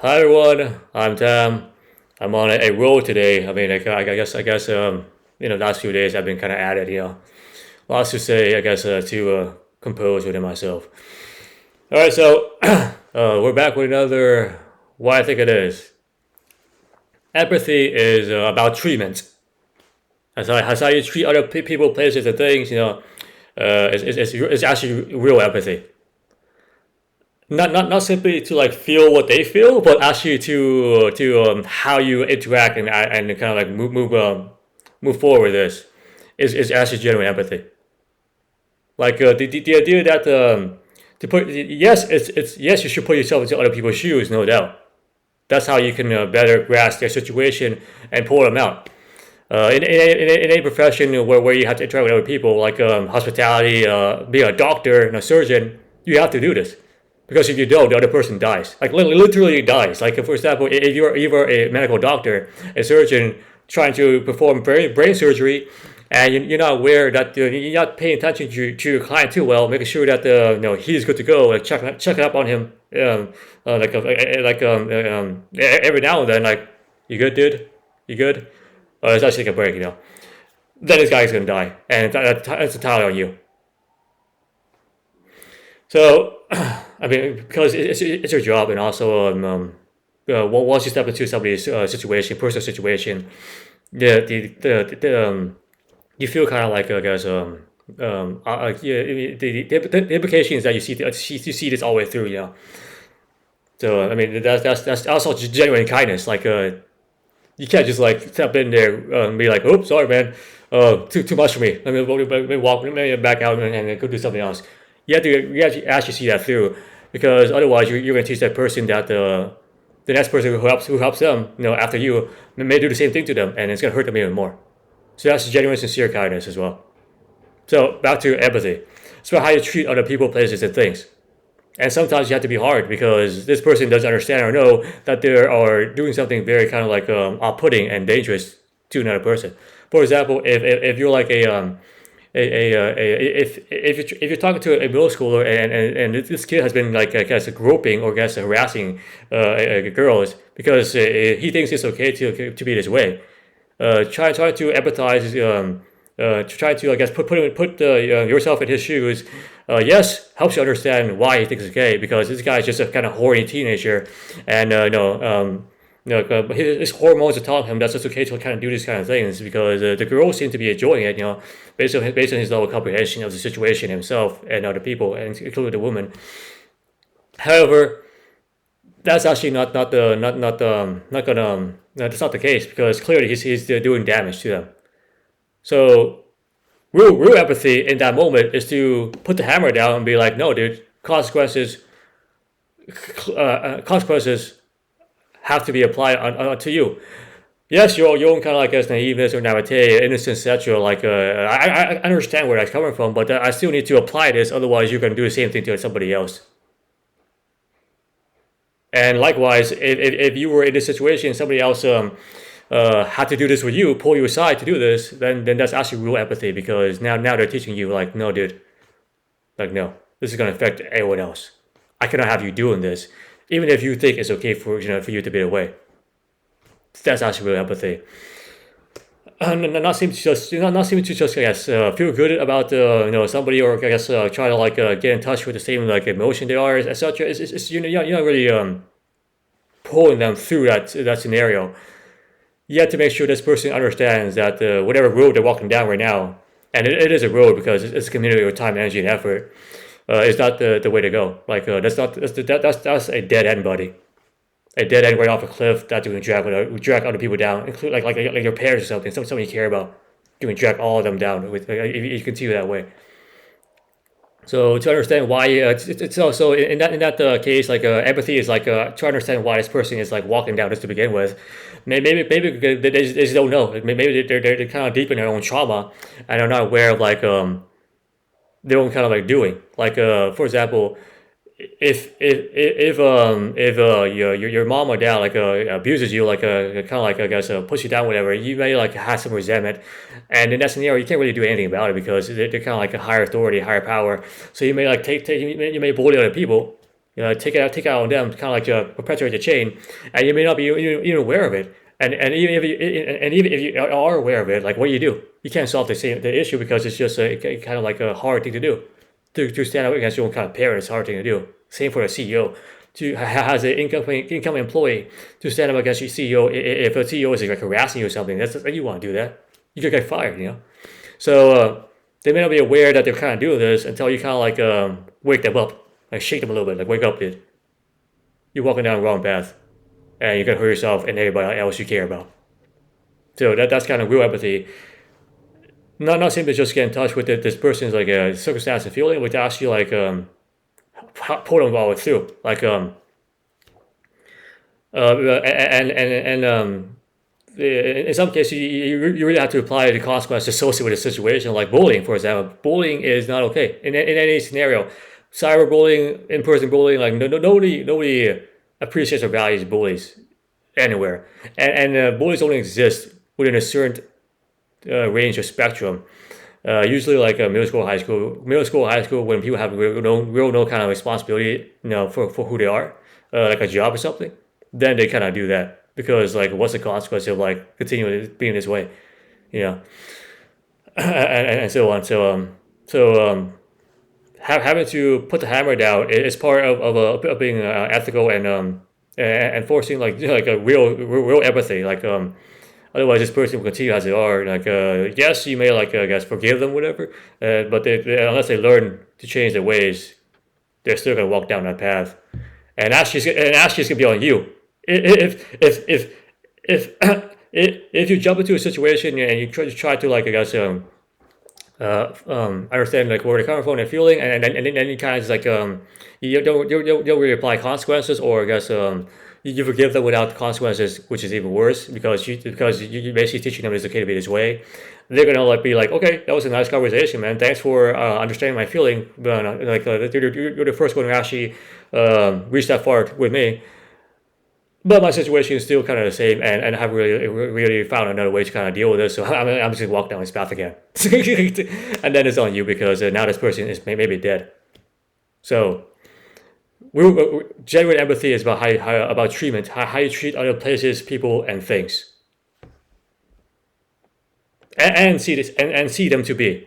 Hi everyone, I'm Tam. I'm on a roll today. I mean, last few days I've been kind of at it. Lots to say. To compose within myself. All right, so we're back with another. What I think it is. Empathy is about treatment. That's how you treat other people, places, and things. It's actually real empathy. Not simply to like feel what they feel, but actually to how you interact and kind of like move forward with this is actually genuine empathy. Like the idea that to put yes it's yes you should put yourself into other people's shoes, no doubt. That's how you can better grasp their situation and pull them out. In any profession where you have to interact with other people, like hospitality, being a doctor and a surgeon, you have to do this. Because if you don't, the other person dies. Like literally dies. Like for example, if you're a medical doctor, a surgeon trying to perform brain surgery, and you're not aware that you're not paying attention to your client too well, making sure that he's good to go, like checking up on him, every now and then, like you good, dude, you good? Let's actually take a break, Then this guy's gonna die, and that's entirely on you. So, I mean, because it's your job, and also once you step into somebody's situation, personal situation, you feel kind of like the implication is that you see this all the way through, So I mean that's also genuine kindness. Like you can't just like step in there and be like, "Oops, sorry, man, too much for me. Let me back out and go do something else." You have to actually see that through, because otherwise you're going to teach that person that the next person who helps them, after you, may do the same thing to them, and it's going to hurt them even more. So that's genuine, sincere kindness as well. So back to empathy. It's about how you treat other people, places, and things. And sometimes you have to be hard because this person doesn't understand or know that they are doing something very kind of like off-putting and dangerous to another person. For example, if you're like if you're talking to a middle schooler and this kid has been like I guess groping or I guess harassing girls because he thinks it's okay to be this way. Try to empathize. To try to I guess put yourself in his shoes. Yes, helps you understand why he thinks it's gay, because this guy is just a kind of horny teenager, and his hormones are telling him that's just okay to kind of do these kind of things because the girls seem to be enjoying it, based on his level of comprehension of the situation himself and other people, and including the woman. However, that's actually not gonna no, that's not the case, because clearly he's doing damage to them. So real empathy in that moment is to put the hammer down and be like, no, dude, consequences have to be applied to you. Yes, your own kind of like as naiveness or naivete, innocence, etc. Like I understand where that's coming from, but I still need to apply this. Otherwise, you're going to do the same thing to somebody else. And likewise, if you were in this situation, somebody else had to do this with you, pull you aside to do this, then that's actually real empathy, because now they're teaching you like, no, dude, like no, this is gonna affect everyone else. I cannot have you doing this, even if you think it's okay for you to be away. That's actually real empathy. Not seem to just I guess feel good about somebody, or I guess try to like get in touch with the same like emotion they are, etc. It's you're not really pulling them through that scenario. You have to make sure this person understands that whatever road they're walking down right now, and it is a road because it's a community with time, energy, and effort, is not the way to go. Like that's not that's a dead end, buddy. A dead end right off a cliff that's going to drag other people down, include like your parents or somebody you care about. You can drag all of them down with if you continue that way. So to understand why it's also in that case, like empathy is like to understand why this person is like walking down this to begin with. Maybe they just don't know. Like, maybe they're kind of deep in their own trauma and are not aware of like their own kind of like doing. Like for example, if your mom or dad like abuses you, like kind of like I guess puts you down, whatever, you may like have some resentment, and in that scenario you can't really do anything about it because they're kind of like a higher authority, higher power. So you may like take you may bully other people, take it out on them, kind of like perpetuate the chain, and you may not be even aware of it. And even if you are aware of it, like what do? You can't solve the issue because it's just kind of like a hard thing to do. To stand up against your own kind of parent is a hard thing to do. Same for a CEO. To has an income employee to stand up against your CEO. If a CEO is like harassing you or something, that's you want to do that. You could get fired. So they may not be aware that they're kind of doing this until you kind of like wake them up, like shake them a little bit, like wake up, dude. You're walking down the wrong path, and you're gonna hurt yourself and everybody else you care about. So that's kind of real empathy. Not simply just get in touch with this person's like circumstance and feeling, but to actually like pull them all through, like and in some cases you really have to apply the consequences associated with the situation, like bullying, for example. Bullying is not okay in any scenario. Cyberbullying, in-person bullying, like nobody appreciates or values bullies anywhere, and bullies only exist within a certain range of spectrum. Usually, like middle school, high school, when people have real no kind of responsibility, for who they are, like a job or something, then they kind of do that because like, what's the consequence of like continuing being this way, you know, and so on. Having to put the hammer down is part of being ethical and forcing like a real empathy, like otherwise, this person will continue as they are. Like, yes, you may like, I guess, forgive them, whatever. But unless they learn to change their ways, they're still gonna walk down that path. And that's just gonna be on you. If if you jump into a situation and you try to like, I guess, understand like where they're coming from and feeling, and then you kind of just like you don't really apply consequences, or I guess you forgive them without consequences, which is even worse because you basically teaching them it's okay to be this way. They're gonna like be like, okay, that was a nice conversation, man. Thanks for understanding my feeling. But like you're the first one to actually reach that far with me. But my situation is still kind of the same, and I haven't really found another way to kind of deal with this. So I'm just gonna walk down this path again, and then it's on you because now this person is maybe dead. So genuine empathy is about about treatment, how you treat other places, people, and things, and see them to be.